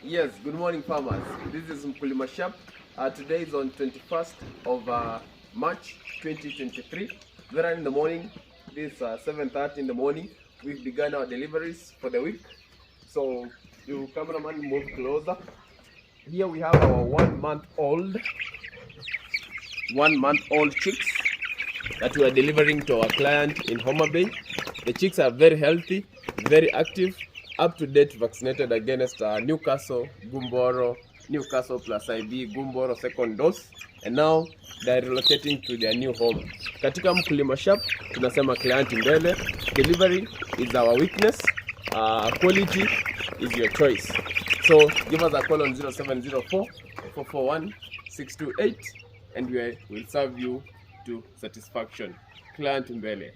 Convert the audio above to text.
Yes, good morning farmers. This is Mkulima Shop. Today is on 21st of March 2023. Very in the morning, this 7:30 in the morning. We've begun our deliveries for the week. So you cameraman move closer. Here we have our 1-month-old chicks that we are delivering to our client in Homa Bay. The chicks are very healthy, very active, up to date, vaccinated against Newcastle, Gumboro, Newcastle plus IB, Gumboro second dose, and now they are relocating to their new home. Katika Mkulima Shop tunasema client mbele, delivery is our weakness, quality is your choice. So give us a call on 0704 441 628 and we will serve you to satisfaction. Client mbele.